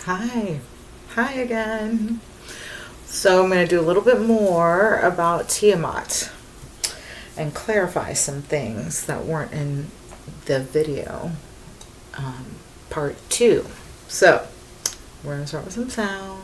Hi. Hi again. So I'm going to do a little bit more about Tiamat and clarify some things that weren't in the video part 2. So we're going to start with some sound.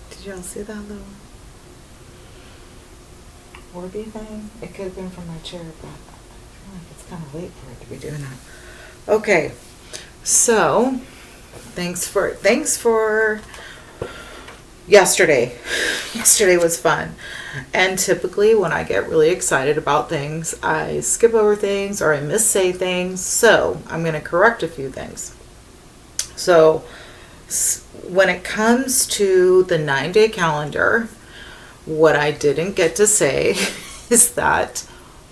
Did y'all see that little orby thing? It could have been from my chair, but I feel like it's kind of late for it to be doing that. Okay, so thanks for yesterday. Yesterday was fun. And typically when I get really excited about things, I skip over things or I missay things. So I'm going to correct a few things. So when it comes to the 9-day calendar, what I didn't get to say is that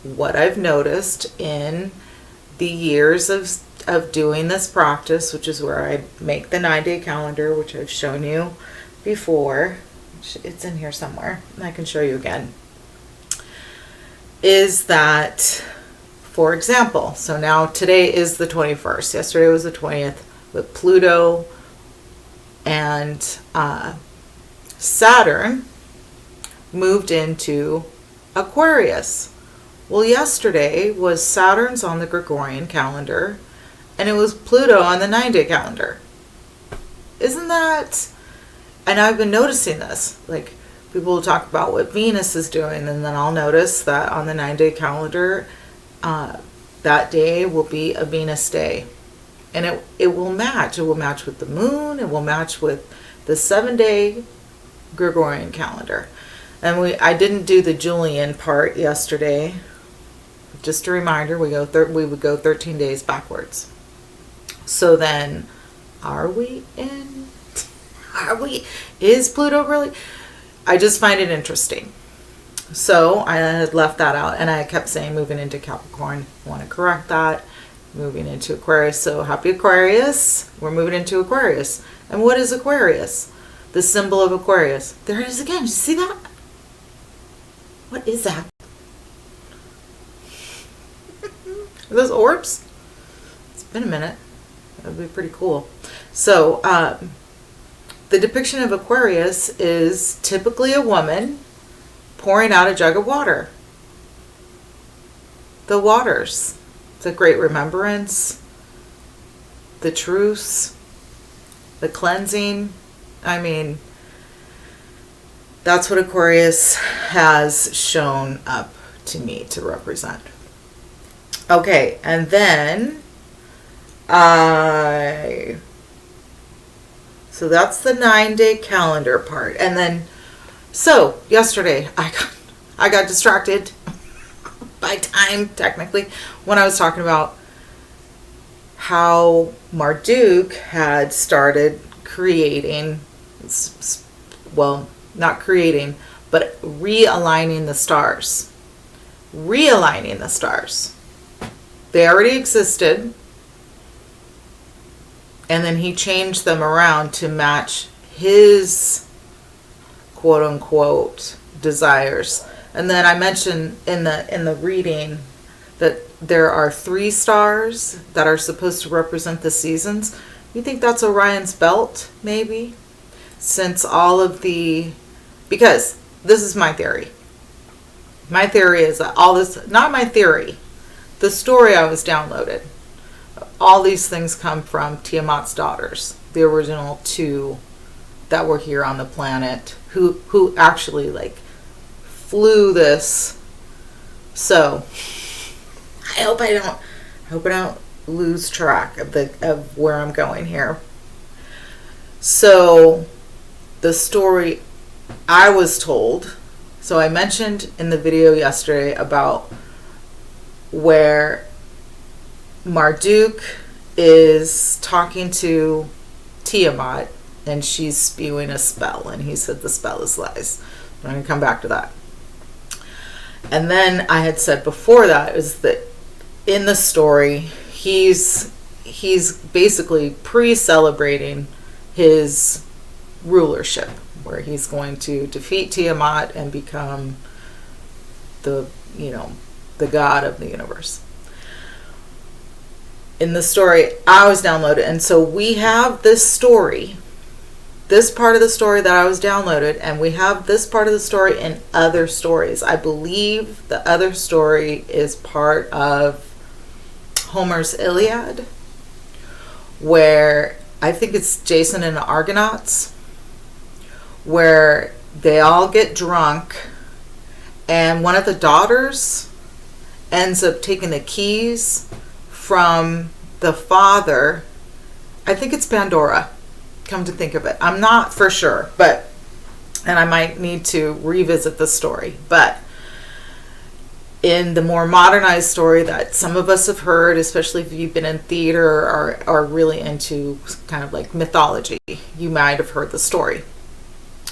what I've noticed in the years of doing this practice, which is where I make the 9-day calendar, which I've shown you before, it's in here somewhere, and I can show you again, is that, for example, so now today is the 21st, yesterday was the 20th, with Pluto and Saturn moved into Aquarius. Well, yesterday was Saturn's on the Gregorian calendar, and it was Pluto on the 9-day calendar. Isn't that... And I've been noticing this. Like, people will talk about what Venus is doing, and then I'll notice that on the 9-day calendar, that day will be a Venus day. And it will match. It will match with the moon. It will match with the 7-day Gregorian calendar. And I didn't do the Julian part yesterday. Just a reminder, we would go 13 days backwards. So then, is Pluto really? I just find it interesting. So I had left that out, and I kept saying moving into Capricorn. I want to correct that. Moving into Aquarius. So happy Aquarius. We're moving into Aquarius. And what is Aquarius? The symbol of Aquarius. There it is again. Did you see that? What is that? Are those orbs? It's been a minute. That would be pretty cool. So the depiction of Aquarius is typically a woman pouring out a jug of water. The waters. The great remembrance, the truce, the cleansing. I mean, that's what Aquarius has shown up to me to represent. Okay, and then so that's the 9-day calendar part. And then, so yesterday I got distracted by time, technically, when I was talking about how Marduk had started creating, well, not creating, but realigning the stars. Realigning the stars. They already existed, and then he changed them around to match his quote-unquote desires. And then I mentioned in the reading that there are 3 stars that are supposed to represent the seasons. You think that's Orion's belt, maybe? Since because this is my theory. My theory is that all this, not my theory, the story I was downloaded. All these things come from Tiamat's daughters, the original 2 that were here on the planet, who actually flew this. So I hope I don't lose track of where I'm going here. So the story I was told, so I mentioned in the video yesterday about where Marduk is talking to Tiamat and she's spewing a spell, and he said the spell is lies. I'm going to come back to that. And then I had said before that is that in the story, he's basically pre-celebrating his rulership, where he's going to defeat Tiamat and become the god of the universe. In the story I was downloaded, and so we have this story, this part of the story that I was downloaded, and we have this part of the story in other stories. I believe the other story is part of Homer's Iliad, where I think it's Jason and the Argonauts, where they all get drunk and one of the daughters ends up taking the keys from the father. I think it's Pandora, come to think of it. I'm not for sure, and I might need to revisit the story, but in the more modernized story that some of us have heard, especially if you've been in theater or are really into kind of like mythology, you might have heard the story.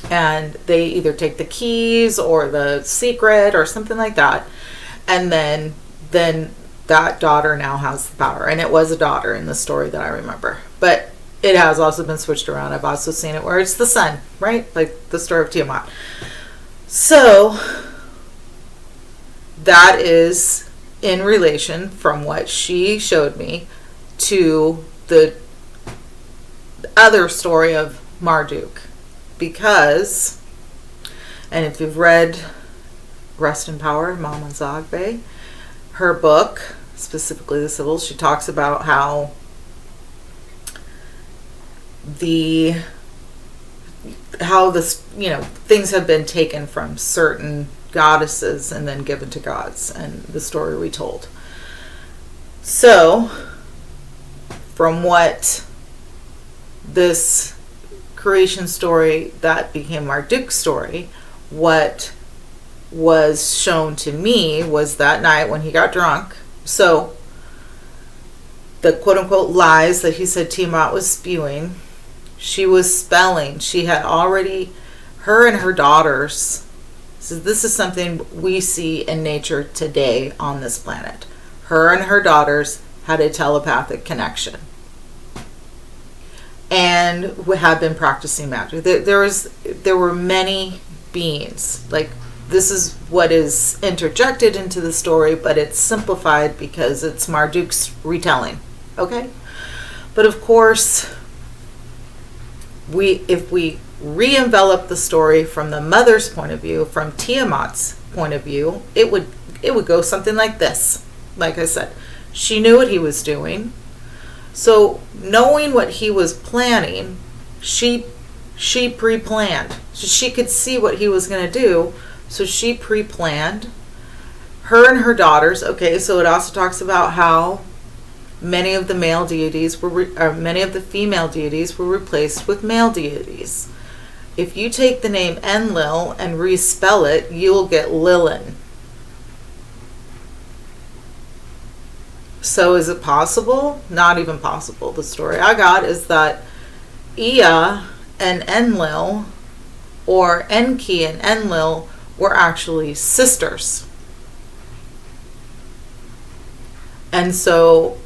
And they either take the keys or the secret or something like that. And then that daughter now has the power. And it was a daughter in the story that I remember. But it has also been switched around. I've also seen it where it's the son, right? Like the story of Tiamat. So that is in relation from what she showed me to the other story of Marduk. Because, and if you've read Rest in Power, Mama Zagbe, her book, specifically the Sibyls, she talks about how things have been taken from certain goddesses and then given to gods, and the story retold. So, from what this creation story that became Marduk's story, what was shown to me was that night when he got drunk. So the quote-unquote lies that he said Tiamat was spewing, she was spelling. She had already, her and her daughters, so this is something we see in nature today on this planet. Her and her daughters had a telepathic connection and had been practicing magic. There were many beings. Like, this is what is interjected into the story, but it's simplified because it's Marduk's retelling. Okay? But of course, if we re-envelop the story from the mother's point of view, from Tiamat's point of view, it would go something like this. Like I said, she knew what he was doing. So, knowing what he was planning, she pre-planned. So she could see what he was going to do, so she pre-planned. Her and her daughters, okay, so it also talks about how many of the female deities were replaced with male deities. If you take the name Enlil and respell it, you'll get Lilin. So is it possible? Not even possible. The story I got is that Ea and Enlil, or Enki and Enlil, were actually sisters. And so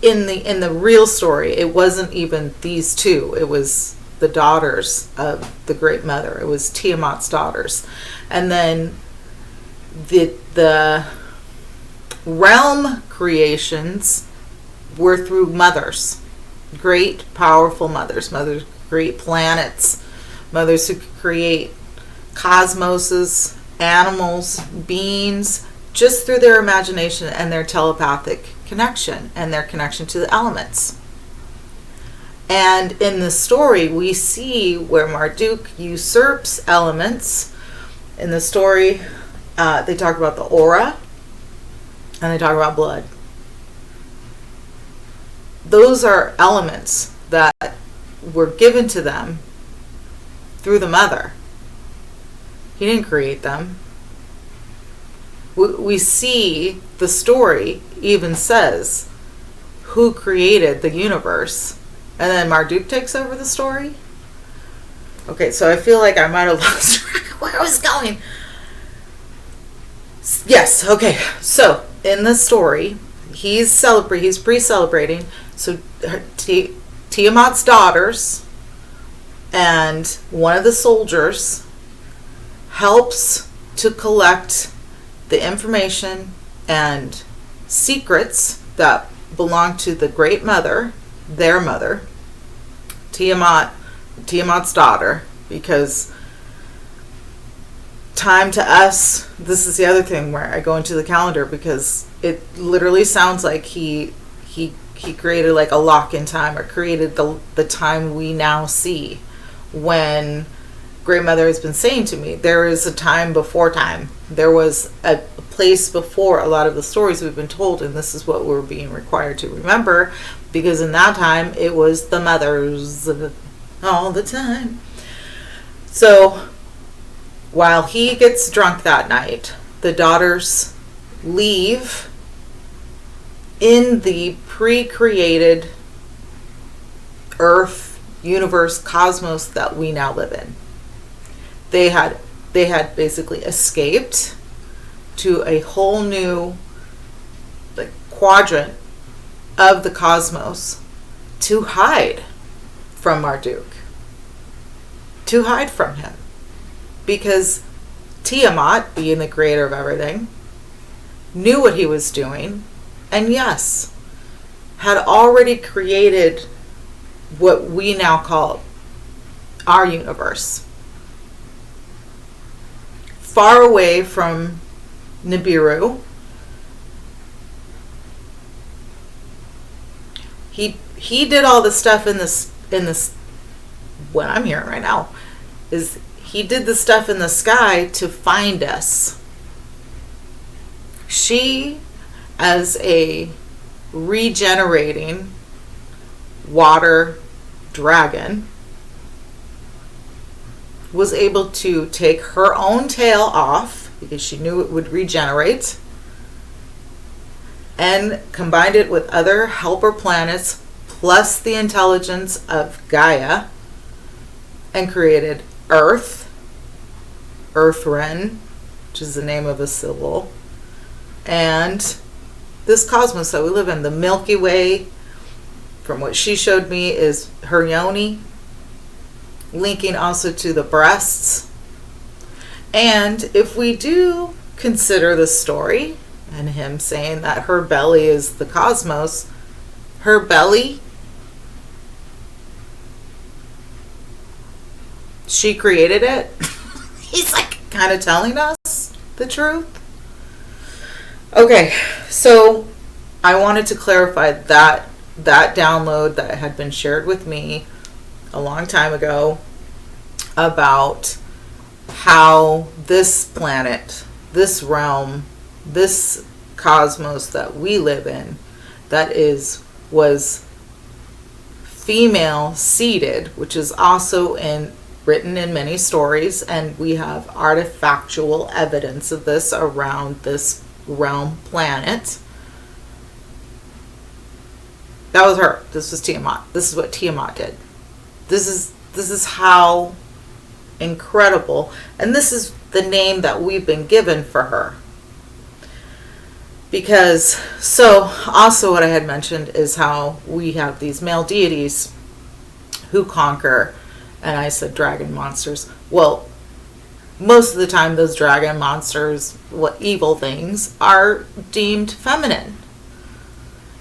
in the real story, it wasn't even these two. It was the daughters of the Great Mother. It was Tiamat's daughters. And then the realm creations were through mothers, great powerful mothers who create planets, mothers who could create cosmoses, animals, beings, just through their imagination and their telepathic connection and their connection to the elements. And in the story, we see where Marduk usurps elements. In the story, they talk about the aura, and they talk about blood. Those are elements that were given to them through the mother. He didn't create them. We see the story even says who created the universe, and then Marduk takes over the story. Okay, so I feel like I might have lost track of where I was going. Yes, okay. So, in the story, he's pre-celebrating. So, Tiamat's daughters and one of the soldiers helps to collect the information and secrets that belong to the great mother, their mother, Tiamat's daughter, because time to us, this is the other thing where I go into the calendar, because it literally sounds like he created like a lock in time, or created the time we now see, when Great Mother has been saying to me, there is a time before time. There was a place before a lot of the stories we've been told, and this is what we're being required to remember, because in that time it was the mothers all the time. So while he gets drunk that night, the daughters leave in the pre-created earth, universe, cosmos that we now live in. They had basically escaped to a whole new quadrant of the cosmos to hide from Marduk, to hide from him, because Tiamat, being the creator of everything, knew what he was doing, and yes, had already created what we now call our universe, far away from Nibiru. He did all the stuff in this what I'm hearing right now is he did the stuff in the sky to find us. She, as a regenerating water dragon, was able to take her own tail off, because she knew it would regenerate, and combined it with other helper planets plus the intelligence of Gaia, and created Earth, Earthren, which is the name of a syllable, and this cosmos that we live in. The Milky Way, from what she showed me, is her yoni, linking also to the breasts. And if we do consider the story and him saying that her belly is the cosmos, her belly, she created it. He's like kind of telling us the truth. Okay, so I wanted to clarify that download that had been shared with me a long time ago about how this planet, this realm, this cosmos that we live in, was female seeded, which is also written in many stories, and we have artifactual evidence of this around this realm planet. That was her. This was Tiamat. This is what Tiamat did. This is how incredible, and this is the name that we've been given for her. Because, so also what I had mentioned is how we have these male deities who conquer, and I said dragon monsters. Well, most of the time those dragon monsters, evil things, are deemed feminine.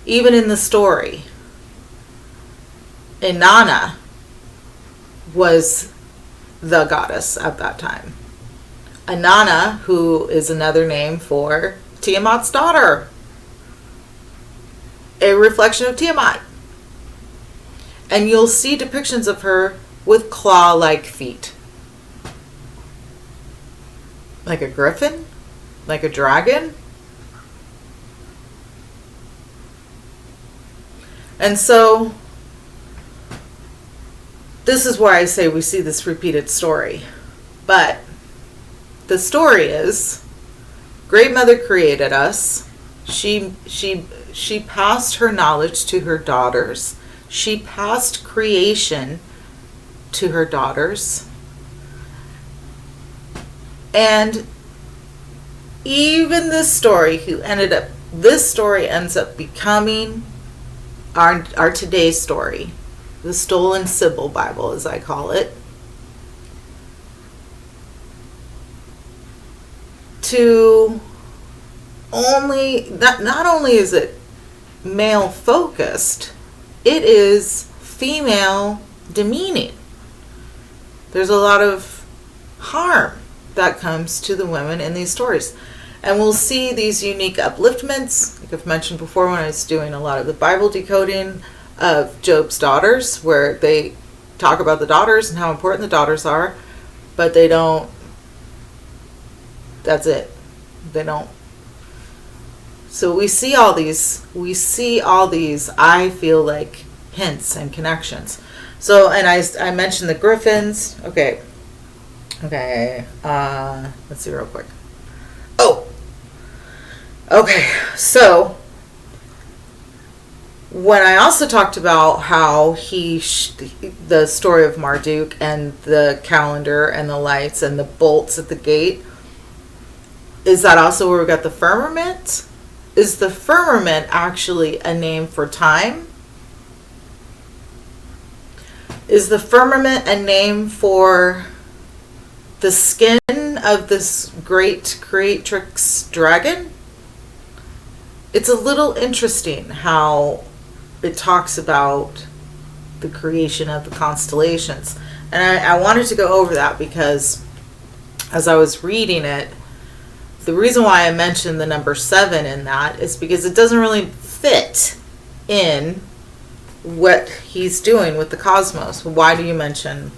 Even in the story, Inanna was the goddess at that time. Inanna, who is another name for Tiamat's daughter, a reflection of Tiamat. And you'll see depictions of her with claw-like feet. Like a griffin? Like a dragon? And so, this is why I say we see this repeated story. But the story is, Great Mother created us. She passed her knowledge to her daughters. She passed creation to her daughters. And even this story, this story ends up becoming our today's story, the Stolen Sybil Bible, as I call it. To not only is it male focused, it is female demeaning. There's a lot of harm that comes to the women in these stories. And we'll see these unique upliftments, like I've mentioned before when I was doing a lot of the Bible decoding of Job's daughters, where they talk about the daughters and how important the daughters are, but they don't, that's it. They don't. So we see all these, I feel like, hints and connections. So, and I mentioned the griffins. Okay. Let's see real quick. Oh, okay. So when I also talked about how the story of Marduk and the calendar and the lights and the bolts at the gate, is that also where we got the firmament? Is the firmament actually a name for time? Is the firmament a name for the skin of this great creatrix dragon? It's a little interesting how it talks about the creation of the constellations. And I wanted to go over that because as I was reading it, the reason why I mentioned the number 7 in that is because it doesn't really fit in what he's doing with the cosmos. Why do you mention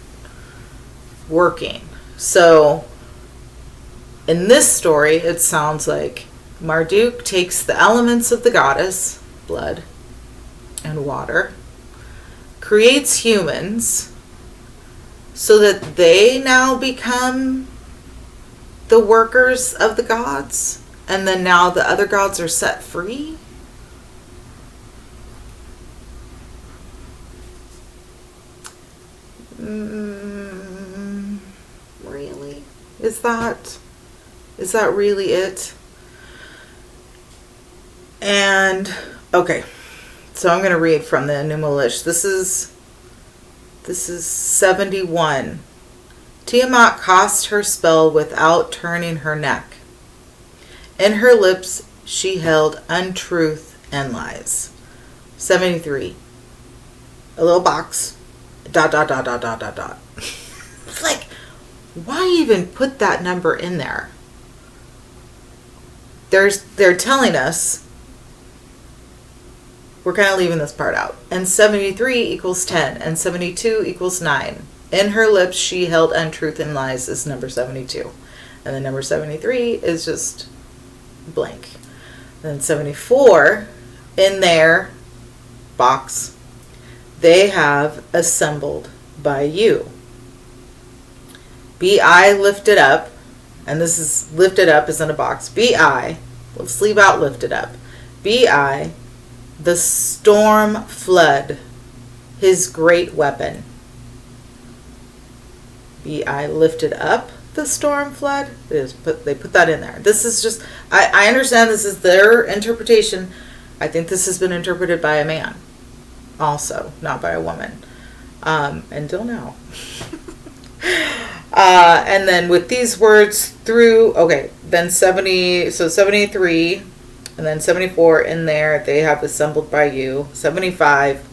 working? So in this story, it sounds like Marduk takes the elements of the goddess, blood and water, creates humans so that they now become the workers of the gods, and then now the other gods are set free. Really? Is that really it? And okay, so I'm going to read from the Enumalish. This is 71. Tiamat cast her spell without turning her neck. In her lips she held untruth and lies. 73. A little box. ... It's like, why even put that number in there? They're telling us, we're kind of leaving this part out. And 73 equals 10, and 72 equals 9. In her lips she held untruth and lies is number 72. And then number 73 is just blank. Then 74, in their box, they have assembled by you. Bi lifted up, and this is lifted up is in a box. Bi, let's leave out lifted up. Bi, the storm flood, his great weapon. Bi lifted up the storm flood. They put that in there. This is just, I understand this is their interpretation. I think this has been interpreted by a man also, not by a woman. Until now. And then with these words through, okay, then 73, and then 74 in there, they have assembled by you. 75,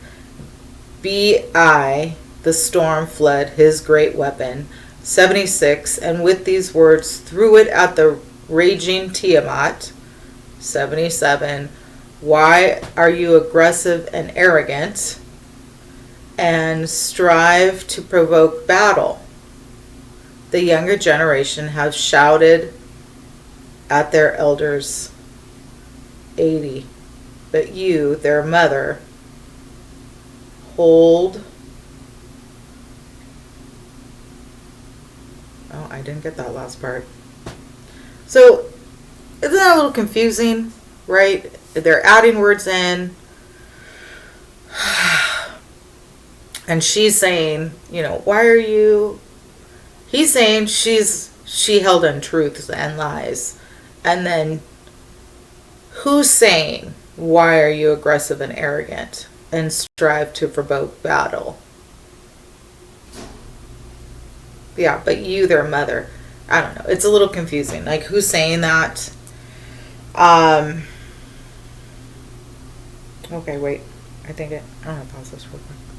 Bi, the storm fled, his great weapon. 76, and with these words threw it at the raging Tiamat. 77, why are you aggressive and arrogant and strive to provoke battle? The younger generation have shouted at their elders. 80, but you, their mother, hold. Oh, I didn't get that last part. So, isn't that a little confusing, right? They're adding words in. And she's saying, why are you... He's saying she's she held untruths and lies. And then who's saying, why are you aggressive and arrogant and strive to provoke battle? Yeah, but you, their mother. I don't know. It's a little confusing. Like, who's saying that? Okay, wait. I'm going to pause this real quick.